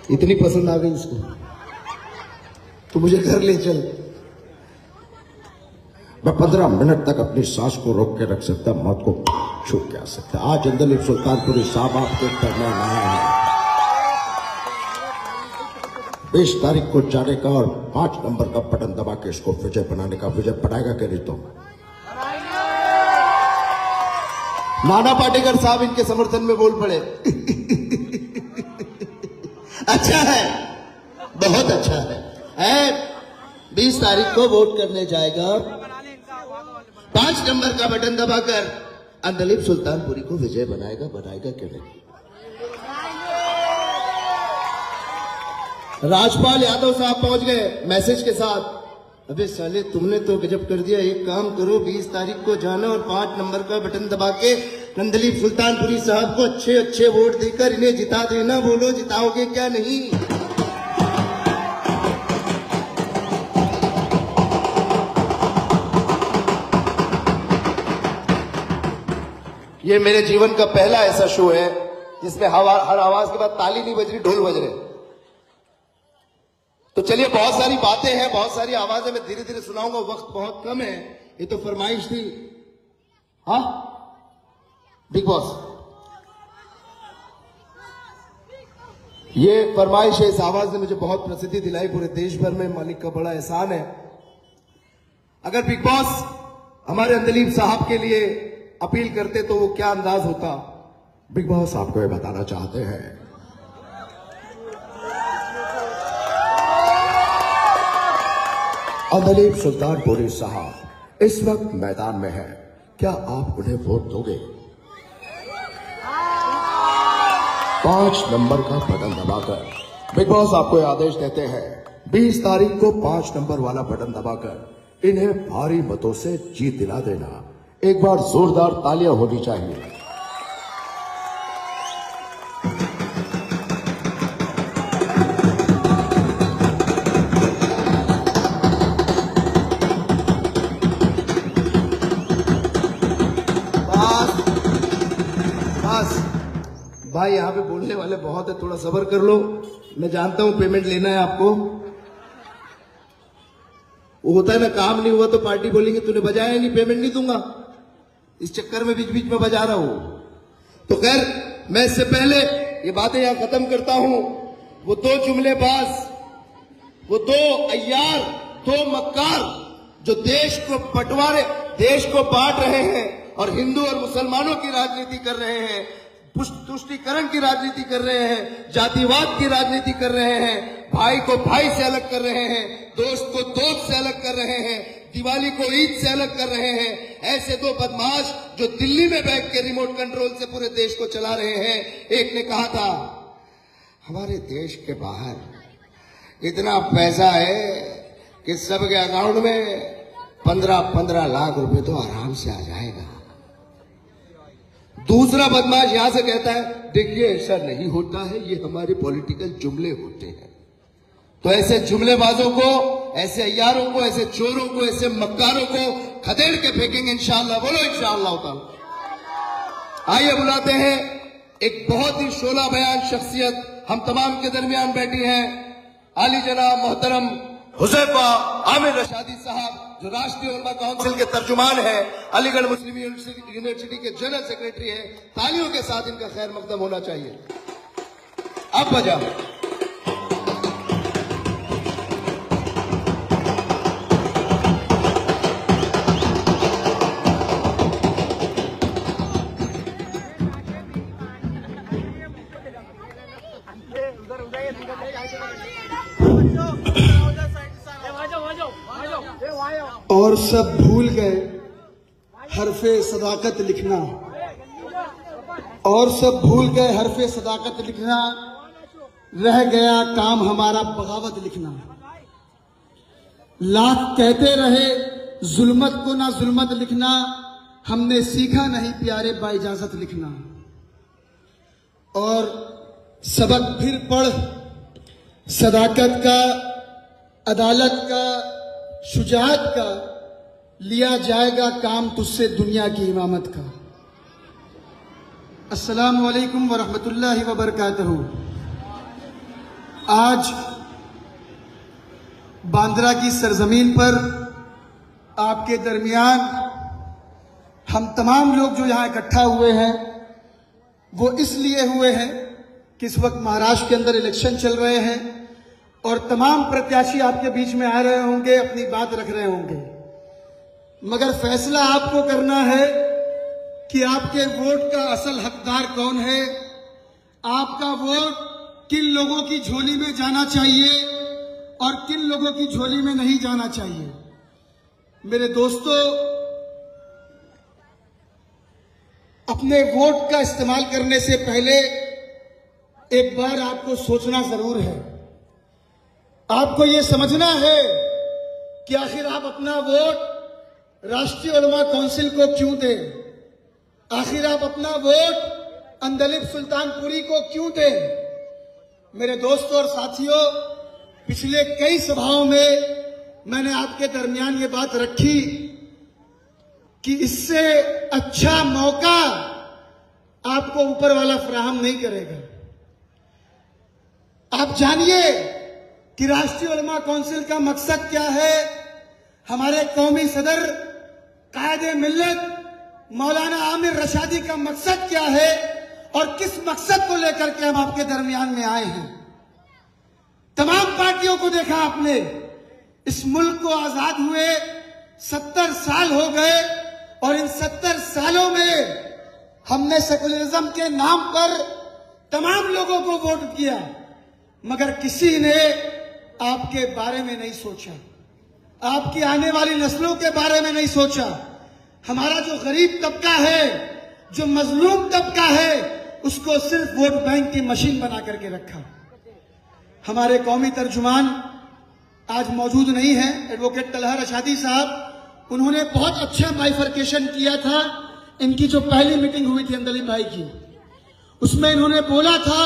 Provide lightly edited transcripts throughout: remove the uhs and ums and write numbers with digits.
इतनी पसंद आ गई इसको तो मुझे घर ले चल। मैं 15 मिनट तक अपनी सांस को रोक के रख सकता, मौत को छू के आ सकता। आज अंदलीब सुल्तानपुरी साहब आपके दरमियान आया है। 20 तारीख को जाने का और 5 नंबर का बटन दबा के इसको विजय बनाने का। विजय बनाएगा कि नहीं? तो नाना पाटेकर साहब इनके समर्थन में बोल पड़े। अच्छा है, बहुत अच्छा है। 20 तारीख को वोट करने जाएगा, 5 नंबर का बटन दबाकर अंदलीब सुल्तानपुरी को विजय बनाएगा कि नहीं? राजपाल यादव साहब पहुंच गए मैसेज के साथ। अबे साले तुमने तो गजब कर दिया। एक काम करो, 20 तारीख को जाना और 5 नंबर का बटन दबा के अंदलीब सुल्तानपुरी साहब को अच्छे अच्छे वोट देकर इन्हें जिता देना। बोलो जिताओगे क्या नहीं? ये मेरे जीवन का पहला ऐसा शो है जिसमें हर आवाज के बाद ताली नहीं बज रही, ढोल बज रहे। तो चलिए, बहुत सारी बातें हैं, बहुत सारी आवाजें मैं धीरे धीरे सुनाऊंगा, वक्त बहुत कम है। ये तो फरमाइश थी। हाँ बिग बॉस, ये फरमाइश है। इस आवाज ने मुझे बहुत प्रसिद्धि दिलाई पूरे देश भर में। मालिक का बड़ा एहसान है। अगर बिग बॉस हमारे अंदलीब साहब के लिए अपील करते तो वो क्या अंदाज होता। बिग बॉस आपको ये बताना चाहते हैं, अंदलीब सुल्तानपुरी साहब इस वक्त मैदान में है, क्या आप उन्हें वोट दोगे? 5 नंबर का बटन दबाकर बिग बॉस आपको आदेश देते हैं, 20 तारीख को 5 नंबर वाला बटन दबाकर इन्हें भारी मतों से जीत दिला देना। एक बार जोरदार तालियां होनी चाहिए। भाई यहां पे बोलने वाले बहुत है, थोड़ा सब्र कर लो। मैं जानता हूं पेमेंट लेना है आपको। वो होता है ना, काम नहीं हुआ तो पार्टी बोलेंगे तूने बजाया नहीं, पेमेंट नहीं दूंगा। इस चक्कर में बीच बीच में बजा रहा हूं। तो खैर, मैं इससे पहले ये बातें यहां खत्म करता हूं। वो 2 जुमलेबाज, वो 2 अय्यार, 2 मक्कार जो देश को बंटवारे, देश को बांट रहे हैं और हिंदू और मुसलमानों की राजनीति कर रहे हैं, तुष्टीकरण की राजनीति कर रहे हैं, जातिवाद की राजनीति कर रहे हैं, भाई को भाई से अलग कर रहे हैं, दोस्त को दोस्त से अलग कर रहे हैं, दिवाली को ईद से अलग कर रहे हैं। ऐसे 2 बदमाश जो दिल्ली में बैठ के रिमोट कंट्रोल से पूरे देश को चला रहे हैं। एक ने कहा था, हमारे देश के बाहर इतना पैसा है कि सबके अकाउंट में 15-15 लाख रुपए तो आराम से आ जाएगा। दूसरा बदमाश यहां से कहता है, देखिए ऐसा नहीं होता है, ये हमारे पॉलिटिकल जुमले होते हैं। तो ऐसे जुमलेबाजों को, ऐसे अय्यारों को, ऐसे चोरों को, ऐसे मक्कारों को खदेड़ के फेंकेंगे इंशाअल्लाह। बोलो इंशाअल्लाह। आइए बुलाते हैं एक बहुत ही शोला बयान शख्सियत हम तमाम के दरमियान बैठी हैं, आली जनाब मोहतरम हुज़ैफा आमिर रशादी साहब, जो राष्ट्रीय उलमा काउंसिल के तर्जुमान है, अलीगढ़ मुस्लिम यूनिवर्सिटी के जनरल सेक्रेटरी है। तालियों के साथ इनका खैर मकदम होना चाहिए। अब बजा और सब भूल गए हरफे सदाकत लिखना, और सब भूल गए हरफे सदाकत लिखना, रह गया काम हमारा बगावत लिखना। लाख कहते रहे जुल्मत को ना जुल्मत लिखना, हमने सीखा नहीं प्यारे बाइजाजत लिखना। और सबक फिर पढ़ सदाकत का, अदालत का, शुजाअत का, लिया जाएगा काम तुझसे दुनिया की इमामत का। अस्सलामु अलैकुम वरहमतुल्लाहि वबरकातुहू। आज बांद्रा की सरजमीन पर आपके दरमियान हम तमाम लोग जो यहाँ इकट्ठा हुए हैं वो इसलिए हुए हैं कि इस वक्त महाराष्ट्र के अंदर इलेक्शन चल रहे हैं और तमाम प्रत्याशी आपके बीच में आ रहे होंगे, अपनी बात रख रहे होंगे, मगर फैसला आपको करना है कि आपके वोट का असल हकदार कौन है, आपका वोट किन लोगों की झोली में जाना चाहिए और किन लोगों की झोली में नहीं जाना चाहिए। मेरे दोस्तों, अपने वोट का इस्तेमाल करने से पहले एक बार आपको सोचना जरूर है। आपको यह समझना है कि आखिर आप अपना वोट राष्ट्रीय उलमा काउंसिल को क्यों दें, आखिर आप अपना वोट अंदलिब सुल्तानपुरी को क्यों दें। मेरे दोस्तों और साथियों, पिछले कई सभाओं में मैंने आपके दरमियान ये बात रखी कि इससे अच्छा मौका आपको ऊपर वाला फराहम नहीं करेगा। आप जानिए कि राष्ट्रीय उलमा काउंसिल का मकसद क्या है। हमारे कौमी सदर कायदे मिल्लत मौलाना आमिर रशादी का मकसद क्या है और किस मकसद को लेकर के हम आपके दरमियान में आए हैं। तमाम पार्टियों को देखा आपने, इस मुल्क को आजाद हुए 70 साल हो गए और इन 70 सालों में हमने सेकुलरिज्म के नाम पर तमाम लोगों को वोट किया, मगर किसी ने आपके बारे में नहीं सोचा, आपकी आने वाली नस्लों के बारे में नहीं सोचा। हमारा जो गरीब तबका है, जो मजलूम तबका है, उसको सिर्फ वोट बैंक की मशीन बना करके रखा। हमारे कौमी तर्जुमान आज मौजूद नहीं है, एडवोकेट तलहा रशादी साहब, उन्होंने बहुत अच्छा बाइफर्केशन किया था। इनकी जो पहली मीटिंग हुई थी अंदलिब भाई की, उसमें इन्होंने बोला था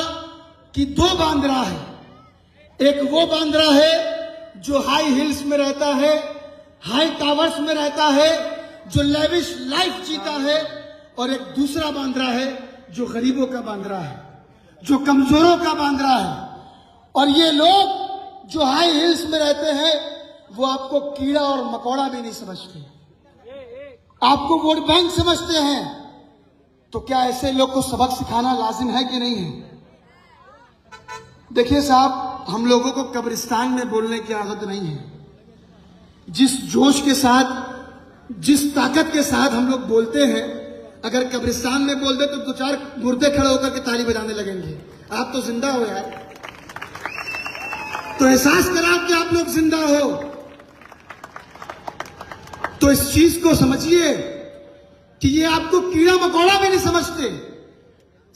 कि 2 बांद्रा है, एक वो बांद्रा है जो हाई हिल्स में रहता है, हाई टावर्स में रहता है, जो लेविश लाइफ जीता है, और एक दूसरा बांद्रा है जो गरीबों का बांद्रा है, जो कमजोरों का बांद्रा है। और ये लोग जो हाई हिल्स में रहते हैं वो आपको कीड़ा और मकोड़ा भी नहीं समझते, आपको वोट बैंक समझते हैं। तो क्या ऐसे लोग को सबक सिखाना लाजिम है कि नहीं है? देखिए साहब, हम लोगों को कब्रिस्तान में बोलने की आदत नहीं है। जिस जोश के साथ, जिस ताकत के साथ हम लोग बोलते हैं, अगर कब्रिस्तान में बोल दे तो 2-4 मुर्दे खड़े होकर के ताली बजाने लगेंगे। आप तो जिंदा हो यार, तो एहसास करा कि आप लोग जिंदा हो। तो इस चीज को समझिए कि ये आपको कीड़ा मकोड़ा भी नहीं समझते,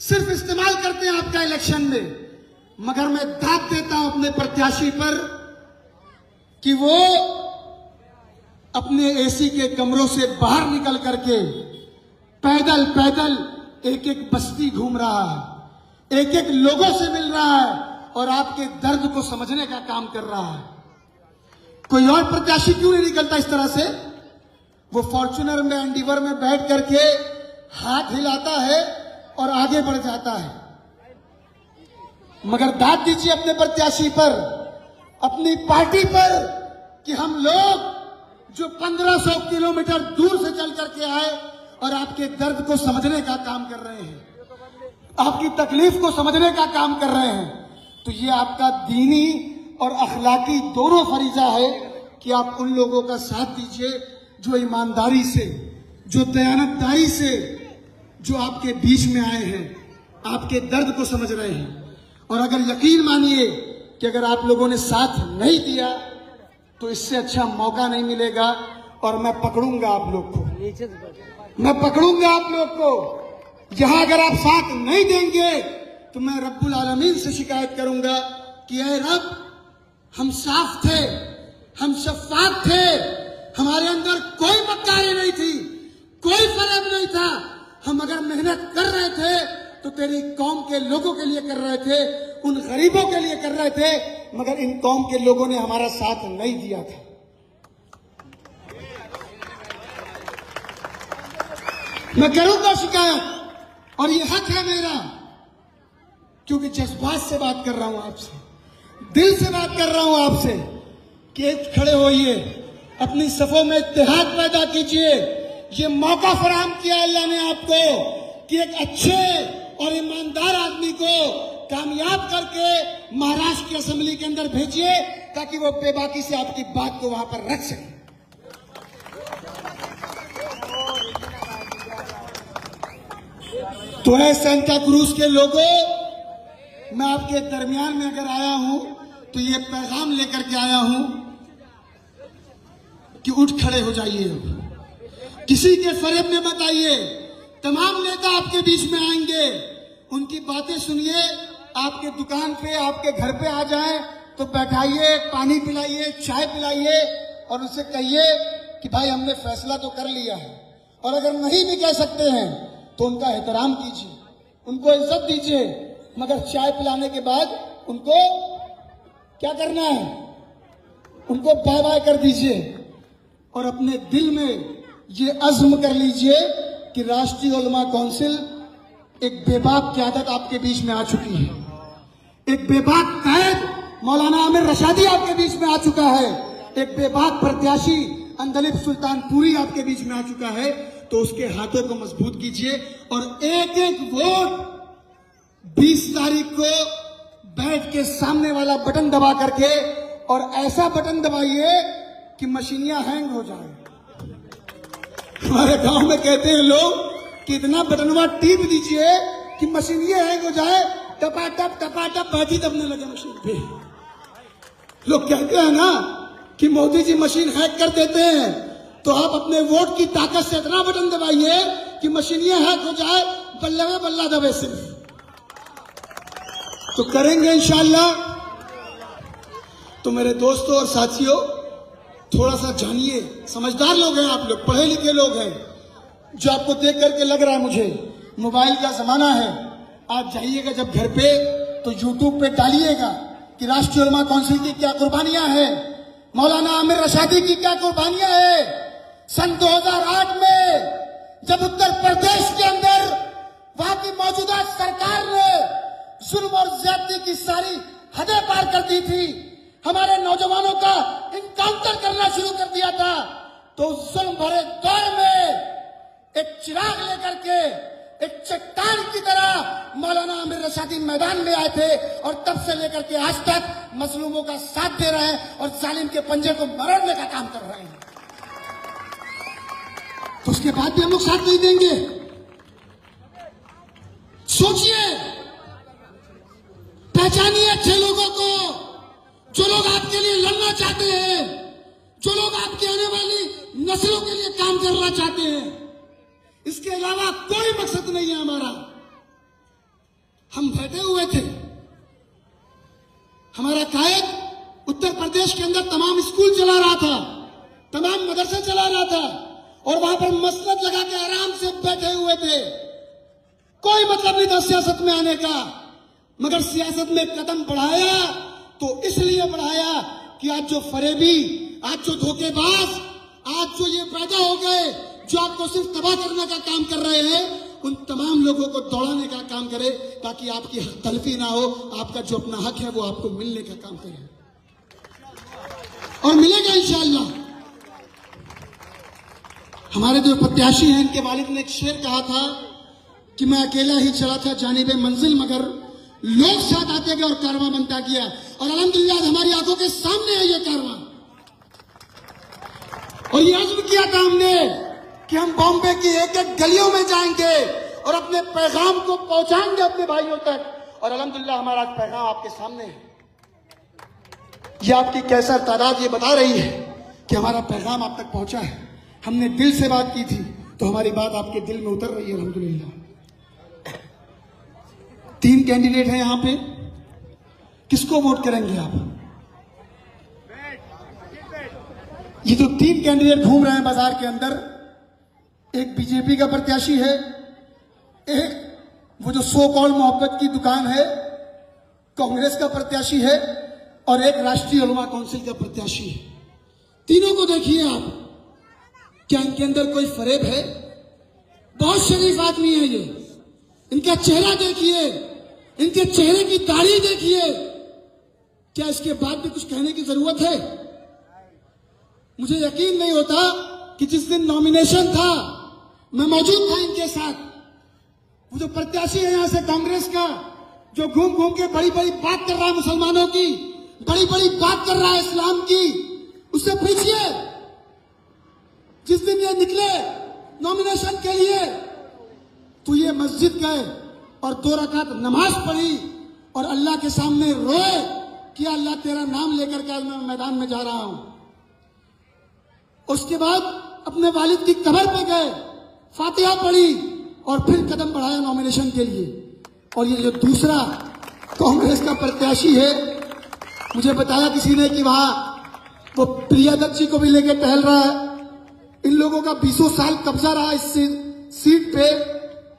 सिर्फ इस्तेमाल करते हैं आपका इलेक्शन में। मगर मैं दाद देता हूं अपने प्रत्याशी पर कि वो अपने एसी के कमरों से बाहर निकल करके पैदल पैदल एक एक बस्ती घूम रहा है, एक एक लोगों से मिल रहा है और आपके दर्द को समझने का काम कर रहा है। कोई और प्रत्याशी क्यों नहीं निकलता इस तरह से? वो फॉर्च्यूनर में, एंडीवर में बैठ करके हाथ हिलाता है और आगे बढ़ जाता है। मगर दाद दीजिए अपने प्रत्याशी पर, अपनी पार्टी पर कि हम लोग जो 1500 किलोमीटर दूर से चल करके आए और आपके दर्द को समझने का काम कर रहे हैं, आपकी तकलीफ को समझने का काम कर रहे हैं। तो ये आपका दीनी और अखलाकी दोनों फरीजा है कि आप उन लोगों का साथ दीजिए जो ईमानदारी से, जो दयानतदारी से, जो आपके बीच में आए हैं, आपके दर्द को समझ रहे हैं। और अगर यकीन मानिए कि अगर आप लोगों ने साथ नहीं दिया तो इससे अच्छा मौका नहीं मिलेगा और मैं पकड़ूंगा आप लोग को, मैं पकड़ूंगा आप लोग को। यहां अगर आप साथ नहीं देंगे तो मैं रब्बुल आलमीन से शिकायत करूंगा कि ऐ रब, हम साफ थे, हम शफाफ थे, हमारे अंदर कोई मक्कारी नहीं थी, कोई फर्क नहीं था। हम अगर मेहनत कर रहे थे तो तेरी कौम के लोगों के लिए कर रहे थे, उन गरीबों के लिए कर रहे थे, मगर इन कौम के लोगों ने हमारा साथ नहीं दिया था। मैं करूंगा शिकायत और ये हक है मेरा, क्योंकि जज्बात से बात कर रहा हूं आपसे। दिल से बात कर रहा हूं आपसे कि खड़े होइए, अपनी सफों में इत्तेहाद पैदा कीजिए। ये मौका फराहम किया अल्लाह ने आपको कि एक अच्छे और ईमानदार आदमी को कामयाब करके महाराष्ट्र की असेंबली के अंदर भेजिए ताकि वो बेबाकी से आपकी बात को वहां पर रख सके। तो है सांता क्रूज के लोगों, मैं आपके दरमियान में अगर आया हूं तो ये पैगाम लेकर के आया हूं कि उठ खड़े हो जाइए, किसी के फरेब में मत आइए। तमाम नेता आपके बीच में आएंगे, उनकी बातें सुनिए, आपके दुकान पे आपके घर पे आ जाएं तो बैठाइए, पानी पिलाइए, चाय पिलाइए और उनसे कहिए कि भाई हमने फैसला तो कर लिया है। और अगर नहीं भी कह सकते हैं तो उनका एहतराम कीजिए, उनको इज्जत दीजिए, मगर चाय पिलाने के बाद उनको क्या करना है, उनको बाय बाय कर दीजिए और अपने दिल में ये अज़्म कर लीजिए कि राष्ट्रीय उलमा काउंसिल एक बेबाक क़यादत आपके बीच में आ चुकी है, एक बेबाक कैद मौलाना आमिर रशादी आपके बीच में आ चुका है, एक बेबाक प्रत्याशी अंदलिब सुल्तानपुरी आपके बीच में आ चुका है। तो उसके हाथों को मजबूत कीजिए और एक एक वोट 20 तारीख को बैठ के सामने वाला बटन दबा करके और ऐसा बटन दबाइए कि मशीनियां हैंग हो जाए। हमारे गांव में कहते हैं लोग कि इतना बटनवा टीप दीजिए कि मशीनियां हैंग हो जाए, टपाटप बैठी दबने लगे मशीन पे। लोग कहते हैं ना कि मोदी जी मशीन हैक कर देते हैं, तो आप अपने वोट की ताकत से इतना बटन दबाइए कि मशीनियां हैक हो जाए, बल्ले में बल्ला दबे सिर्फ। तो करेंगे इंशाअल्लाह। तो मेरे दोस्तों और साथियों, थोड़ा सा जानिए, समझदार लोग हैं आप लोग, पढ़े लिखे लोग हैं, जो आपको देख करके लग रहा है मुझे मोबाइल का जमाना है। आप जाइएगा जब घर पे तो यूट्यूब पे डालिएगा कि राष्ट्रीय उलमा काउंसिल की क्या कुर्बानियां हैं, मौलाना आमिर रशादी की क्या कुर्बानियां हैं। सन 2008 में जब उत्तर प्रदेश के अंदर वहां की मौजूदा सरकार ने जुल्म और ज्यादती की सारी हदें पार कर दी थी, हमारे नौजवानों का इनकाउंटर करना शुरू कर दिया था, तो उस जुल्म भरे दौर में एक चिराग लेकर के एक चट्टान की तरह मौलाना आमिर रशादी मैदान में आए थे और तब से लेकर के आज तक मजलूमों का साथ दे रहे हैं और जालिम के पंजे को मरोड़ने का काम कर रहे हैं। तो उसके बाद भी हम लोग साथ नहीं देंगे। सोचिए, पहचानिए अच्छे लोगों को, जो लोग आपके लिए लड़ना चाहते हैं, जो लोग आपकी आने वाली नस्लों के लिए काम करना चाहते हैं। इसके अलावा कोई मकसद नहीं है हमारा। हम बैठे हुए थे, हमारा कायद उत्तर प्रदेश के अंदर तमाम स्कूल चला रहा था, तमाम मदरसे चला रहा था और वहां पर मसनद लगा के आराम से बैठे हुए थे। कोई मतलब नहीं था सियासत में आने का, मगर सियासत में कदम बढ़ाया तो इसलिए बढ़ाया कि आज जो फरेबी, आज जो धोखेबाज, आज जो ये पैदा हो गए जो आपको सिर्फ तबाह करने का काम कर रहे हैं, उन तमाम लोगों को दौड़ाने का काम करे ताकि आपकी हक तलफी ना हो, आपका जो अपना हक है वो आपको मिलने का काम करे और मिलेगा इंशाअल्लाह। हमारे जो प्रत्याशी हैं, इनके वालिद ने एक शेर कहा था कि मैं अकेला ही चला था जानिबे मंजिल, मगर लोग साथ आते गए और कारवां बनता गया। और अल्हम्दुलिल्लाह हमारी आंखों के सामने है ये कारवां। और ये अज़्म किया था हमने कि हम बॉम्बे की एक एक गलियों में जाएंगे और अपने पैगाम को पहुंचाएंगे अपने भाइयों तक। और अल्हम्दुलिल्लाह हमारा पैगाम आपके सामने है। ये आपकी कैसर तादाद ये बता रही है कि हमारा पैगाम आप तक पहुंचा है। हमने दिल से बात की थी तो हमारी बात आपके दिल में उतर रही है अल्हम्दुलिल्लाह। 3 कैंडिडेट हैं यहां पे, किसको वोट करेंगे आप? ये जो 3 कैंडिडेट घूम रहे हैं बाजार के अंदर, एक बीजेपी का प्रत्याशी है, एक वो जो सो कॉल मोहब्बत की दुकान है कांग्रेस का प्रत्याशी है और एक राष्ट्रीय उलमा काउंसिल का प्रत्याशी है। तीनों को देखिए आप, क्या इनके अंदर कोई फरेब है? बहुत शरीफ आदमी है ये। इनका चेहरा देखिए, इनके चेहरे की दाढ़ी देखिए, क्या इसके बाद भी कुछ कहने की जरूरत है? मुझे यकीन नहीं होता कि जिस दिन नॉमिनेशन था मैं मौजूद था इनके साथ। वो जो प्रत्याशी है यहां से कांग्रेस का, जो घूम घूम के बड़ी बड़ी बात कर रहा है मुसलमानों की, बड़ी बड़ी बात कर रहा है इस्लाम की, उससे पूछिए जिस दिन ये निकले नॉमिनेशन के लिए तो ये मस्जिद गए और 2 रकात नमाज पढ़ी और अल्लाह के सामने रोए कि अल्लाह तेरा नाम लेकर के आज मैं मैदान में जा रहा हूं। उसके बाद अपने वालिद की कब्र पे गए, फातिहा पढ़ी और फिर कदम बढ़ाया नॉमिनेशन के लिए। और ये जो दूसरा कांग्रेस का प्रत्याशी है, मुझे बताया किसी ने कि वहां वो प्रिया दत्त जी को भी लेके टहल रहा है। इन लोगों का 20 साल कब्जा रहा इस सीट पे,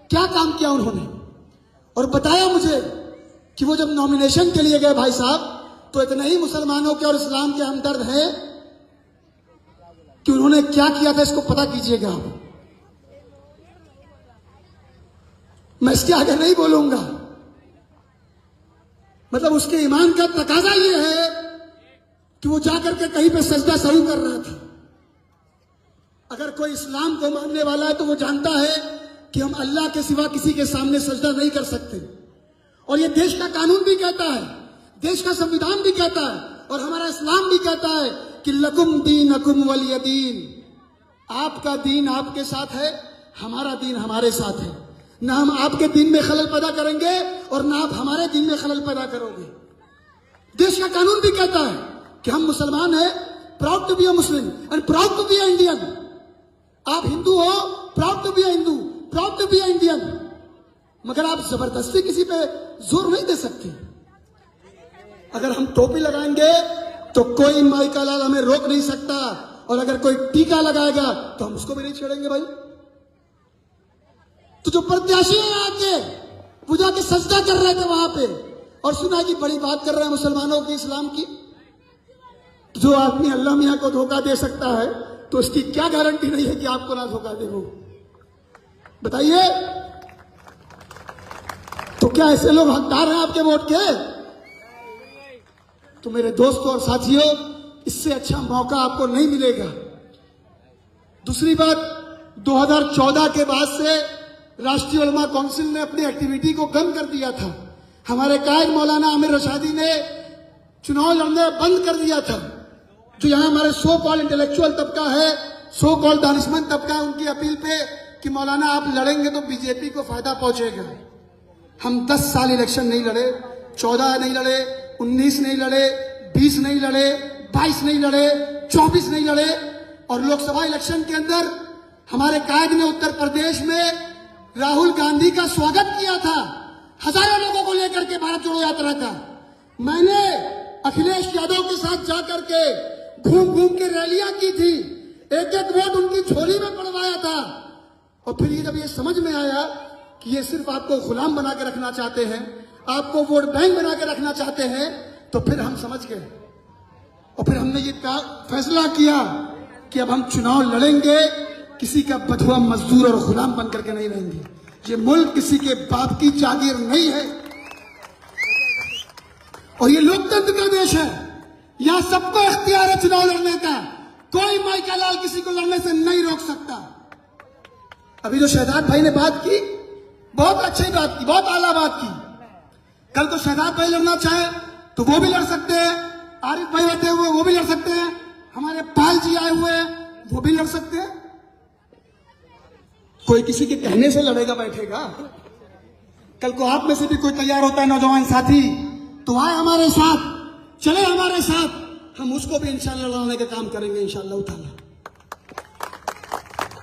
क्या काम किया उन्होंने? और बताया मुझे कि वो जब नॉमिनेशन के लिए गए भाई साहब, तो इतने ही मुसलमानों के और इस्लाम के हमदर्द हैं कि उन्होंने क्या किया था इसको पता कीजिएगा आप। मैं इसके आगे नहीं बोलूंगा। मतलब उसके ईमान का तकाजा ये है कि वो जाकर के कहीं पे सजदा शुरू कर रहा था। अगर कोई इस्लाम को मानने वाला है तो वो जानता है कि हम अल्लाह के सिवा किसी के सामने सजदा नहीं कर सकते। और ये देश का कानून भी कहता है, देश का संविधान भी कहता है और हमारा इस्लाम भी कहता है कि लकुम दीनकुम वलिय दीन। आपका दीन आपके साथ है, हमारा दीन हमारे साथ है। ना हम आपके दीन में खलल पैदा करेंगे और ना आप हमारे दीन में खलल पैदा करोगे। देश का कानून भी कहता है कि हम मुसलमान हैं, proud to be a Muslim and proud to be a Indian. आप हिंदू हो, proud to be a Hindu, proud to be a Indian. मगर आप जबरदस्ती किसी पे जोर नहीं दे सकते। अगर हम टोपी लगाएंगे तो कोई माई का लाल हमें रोक नहीं सकता, और अगर कोई टीका लगाएगा तो हम उसको भी नहीं छेड़ेंगे भाई। तो जो प्रत्याशी है यहाँ के, वो जाके सजदा कर रहे थे वहां पे और सुना कि बड़ी बात कर रहे हैं मुसलमानों की, इस्लाम की। जो आदमी अल्लाह मियां को धोखा दे सकता है तो उसकी क्या गारंटी नहीं है कि आपको ना धोखा दे वो? बताइए। तो क्या ऐसे लोग हकदार हैं आपके वोट के? तो मेरे दोस्तों और साथियों, इससे अच्छा मौका आपको नहीं मिलेगा। दूसरी बात, 2014 के बाद से राष्ट्रीय उलमा काउंसिल ने अपनी एक्टिविटी को कम कर दिया था। हमारे कायद मौलाना आमिर रशादी ने चुनाव लड़ने बंद कर दिया था। जो यहाँ हमारे सो कॉल्ड इंटेलेक्चुअल तबका है, सो कॉल्ड दानिशमंद तबका है, उनकी अपील पे कि मौलाना आप लड़ेंगे तो बीजेपी को फायदा पहुंचेगा। हम 10 साल इलेक्शन नहीं लड़े, 14 नहीं लड़े, 19 नहीं लड़े, 20 नहीं लड़े, 22 नहीं लड़े, 24 नहीं लड़े। और लोकसभा इलेक्शन के अंदर हमारे कायद ने उत्तर प्रदेश में राहुल गांधी का स्वागत किया था, हजारों लोगों को लेकर के भारत जोड़ो यात्रा का। मैंने अखिलेश यादव के साथ जाकर के घूम घूम के रैलियां की थी, एक एक वोट उनकी झोली में पड़वाया था। और फिर ये जब ये समझ में आया कि ये सिर्फ आपको गुलाम बना के रखना चाहते हैं, आपको वोट बैंक बना के रखना चाहते हैं, तो फिर हम समझ गए और फिर हमने ये फैसला किया कि अब हम चुनाव लड़ेंगे, किसी का बधुआ मजदूर और गुलाम बन करके नहीं रहेंगे। ये मुल्क किसी के बाप की जागीर नहीं है और ये लोकतंत्र का देश है। यहां सबको इख्तियार है चुनाव लड़ने का, कोई माई का लाल किसी को लड़ने से नहीं रोक सकता। अभी जो शहजाद भाई ने बात की, बहुत अच्छी बात की, बहुत आला बात की। कल तो शहजाद भाई लड़ना चाहे तो वो भी लड़ सकते हैं, आरिफ भाई बैठे हुए वो भी लड़ सकते हैं, हमारे पाल जी आए हुए हैं वो भी लड़ सकते हैं। कोई किसी के कहने से लड़ेगा बैठेगा? कल को आप में से भी कोई तैयार होता है नौजवान साथी, तो आए हमारे साथ, चले हमारे साथ, हम उसको भी इंशाल्लाह लड़ाने का काम करेंगे इंशाल्लाह ताला।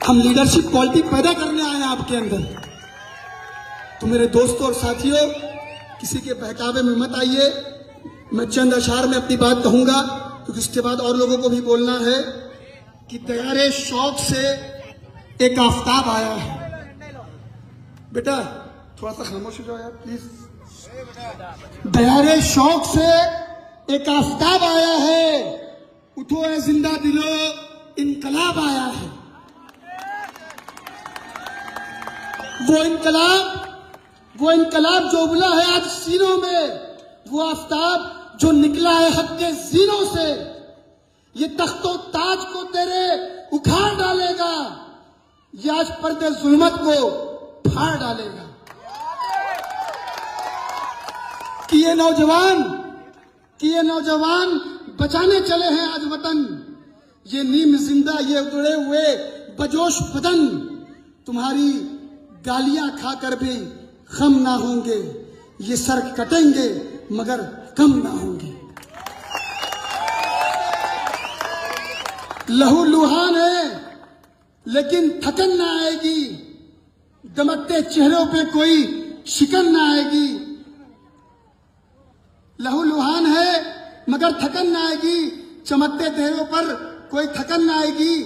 हम लीडरशिप क्वालिटी पैदा करने आए हैं आपके अंदर। तो मेरे दोस्तों और साथियों, किसी के बहकावे में मत आइए। मैं चंद अशार में अपनी बात कहूंगा क्योंकि इसके बाद और लोगों को भी बोलना है कि तैयारे शौक से एक आफ्ताब आया है। बेटा थोड़ा सा खामोश हो जाओ यार प्लीज। दयारे शौक से एक आफ्ताब आया है, उठो है जिंदा दिलो, इनकलाब आया है। वो इनकलाब जो उबला है आज सीनों में, वो आफ्ताब जो निकला है हक के जीनों से, ये तख्तो ताज को तेरे उखाड़ डालेगा, ये आज पर्दे जुल्मत को फाड़ डालेगा। कि ये नौजवान बचाने चले हैं आज वतन, ये नीम जिंदा, ये उतरे हुए बजोश बदन, तुम्हारी गालियां खाकर भी गम ना होंगे, ये सर कटेंगे मगर कम ना होंगे। लहू लुहान है लेकिन थकन ना आएगी, दमकते चेहरों पे कोई शिकन ना आएगी। लहू लुहान है मगर थकन ना आएगी, चमकते चेहरों पर कोई थकन ना आएगी।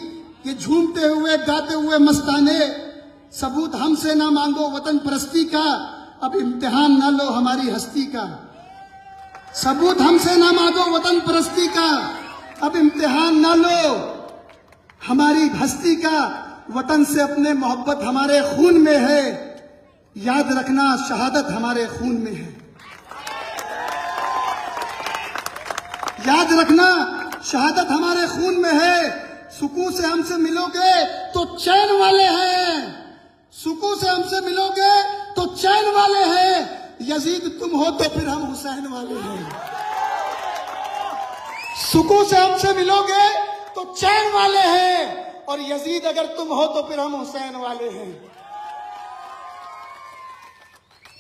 ये झूमते हुए गाते हुए मस्ताने, सबूत हमसे ना मांगो वतन परस्ती का, अब इम्तिहान ना लो हमारी हस्ती का। सबूत हमसे ना मांगो वतन परस्ती का, अब इम्तिहान ना लो हमारी हस्ती का। वतन से अपने मोहब्बत हमारे खून में है, याद रखना शहादत हमारे खून में है। याद रखना शहादत हमारे खून में है। सुकून से हमसे मिलोगे तो चैन वाले हैं, सुकून से हमसे मिलोगे तो चैन वाले हैं। यजीद तुम हो तो फिर हम हुसैन वाले हैं। सुकून से हमसे मिलोगे तो चैन वाले हैं, और यजीद अगर तुम हो तो फिर हम हुसैन वाले हैं।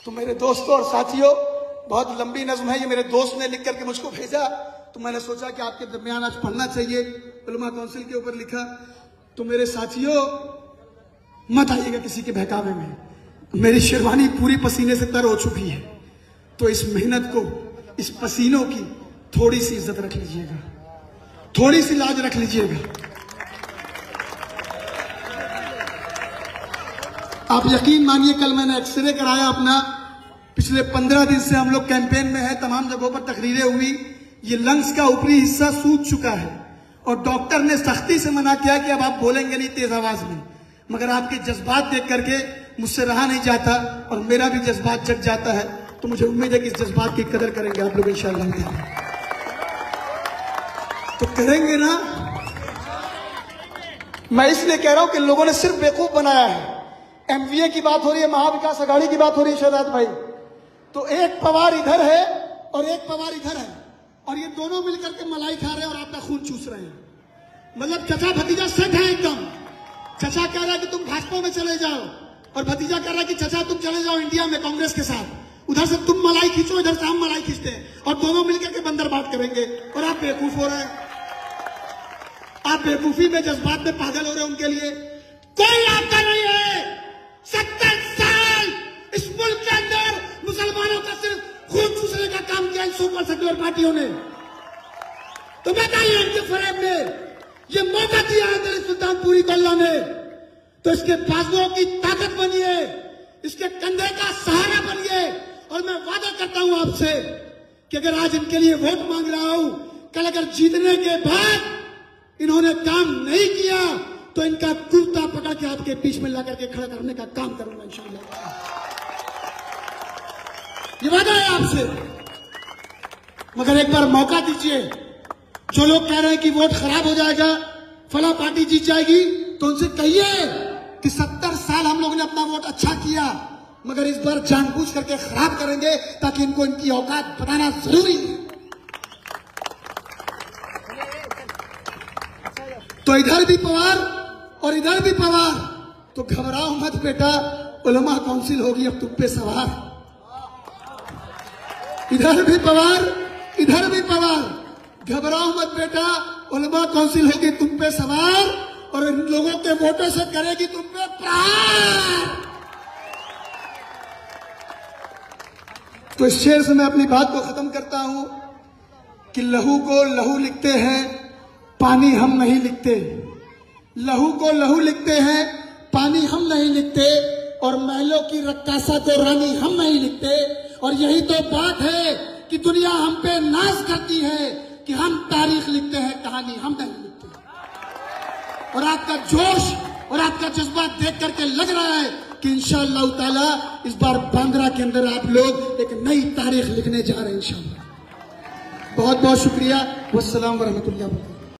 तो मेरे दोस्तों और साथियों, बहुत लंबी नज्म है, ये मेरे दोस्त ने लिख करके मुझको भेजा, तो मैंने सोचा कि आपके दरमियान आज पढ़ना चाहिए। उलमा काउंसिल के ऊपर लिखा। तो मेरे साथियों, मत आइएगा किसी के बहकावे में। मेरी शेरवानी पूरी पसीने से तर हो चुकी है, तो इस मेहनत को, इस पसीनों की थोड़ी सी इज्जत रख लीजिएगा, थोड़ी सी लाज रख लीजिएगा। आप यकीन मानिए, कल मैंने एक्सरे कराया अपना। पिछले 15 दिन से हम लोग कैंपेन में है, तमाम जगहों पर तकरीरें हुई। ये लंग्स का ऊपरी हिस्सा सूज चुका है, और डॉक्टर ने सख्ती से मना किया कि अब आप बोलेंगे नहीं तेज आवाज में। मगर आपके जज्बात देख करके मुझसे रहा नहीं जाता, और मेरा भी जज्बात जग जाता है। तो मुझे उम्मीद है कि इस जज्बात की कदर करेंगे आप लोग इंशाअल्लाह। तो करेंगे ना? मैं इसलिए कह रहा हूं कि लोगों ने सिर्फ बेवकूफ बनाया है। एमवीए की बात हो रही है, महाविकास अघाड़ी की बात हो रही है शहजाद भाई, तो एक पवार इधर है और एक पवार इधर है, और ये दोनों मिलकर के मलाई खा रहे हैं और आपका खून चूस रहे हैं। मतलब चचा भतीजा सेट है एकदम। चचा कह रहा है कि तुम भाजपा में चले जाओ, और भतीजा कह रहा है कि चचा तुम चले जाओ इंडिया में कांग्रेस के साथ। उधर से तुम मलाई खींचो, इधर से हम मलाई खींचते हैं, और दोनों मिलकर के बंदर बाट करेंगे, और आप बेवकूफ हो रहे हैं। आप बेवकूफी में, जज्बात में पागल हो रहे हैं। उनके लिए कोई आपका नहीं है। 70 साल इस मुल्क के अंदर मुसलमानों का सिर्फ खून चूसने का काम किया इन सुपर सेक्युलर पार्टियों ने। तो बताइए, इनके फरेब में ये मौका दिया है दिल्ली सुल्तानपुरी को अल्लाह ने, तो इसके बाजुओं की ताकत बनिए, इसके कंधे का सहारा बनिए। और मैं वादा करता हूं आपसे कि अगर आज इनके लिए वोट मांग रहा हूं, कल अगर जीतने के बाद इन्होंने काम नहीं किया तो इनका कुर्ता पकड़ के आपके बीच में ला करके खड़ा करने का काम करूंगा इंशाअल्लाह। ये वादा है आपसे। मगर एक बार मौका दीजिए। जो लोग कह रहे हैं कि वोट खराब हो जाएगा, फला पार्टी जीत जाएगी, तो उनसे कहिए कि 70 साल हम लोगों ने अपना वोट अच्छा किया, मगर इस बार जानबूझ करके खराब करेंगे, ताकि इनको इनकी औकात बताना जरूरी है। तो इधर भी पवार और इधर भी पवार, तो घबराओ मत बेटा, उलमा काउंसिल होगी अब तुम पे सवार। इधर भी पवार, इधर भी पवार, घबराओ मत बेटा, उलमा काउंसिल होगी तुम पे सवार, और इन लोगों के वोटों से करेगी तुम पे प्रहार। तो इस शेर से मैं अपनी बात को खत्म करता हूं कि लहू को लहू लिखते हैं, पानी हम नहीं लिखते। लहू को लहू लिखते हैं, पानी हम नहीं लिखते, और महलों की रक्कासा को रानी हम नहीं लिखते। और यही तो बात है कि दुनिया हम पे नाज करती है कि हम तारीख लिखते हैं, कहानी हम नहीं लिखते। और आपका जोश और आपका जज्बा देख करके लग रहा है कि इंशाअल्लाह ताला इस बार बांद्रा के अंदर आप लोग एक नई तारीख लिखने जा रहे हैं इंशाअल्लाह। बहुत बहुत शुक्रिया। वस्सलाम वरहमतुल्लाहि वबरकातुहू।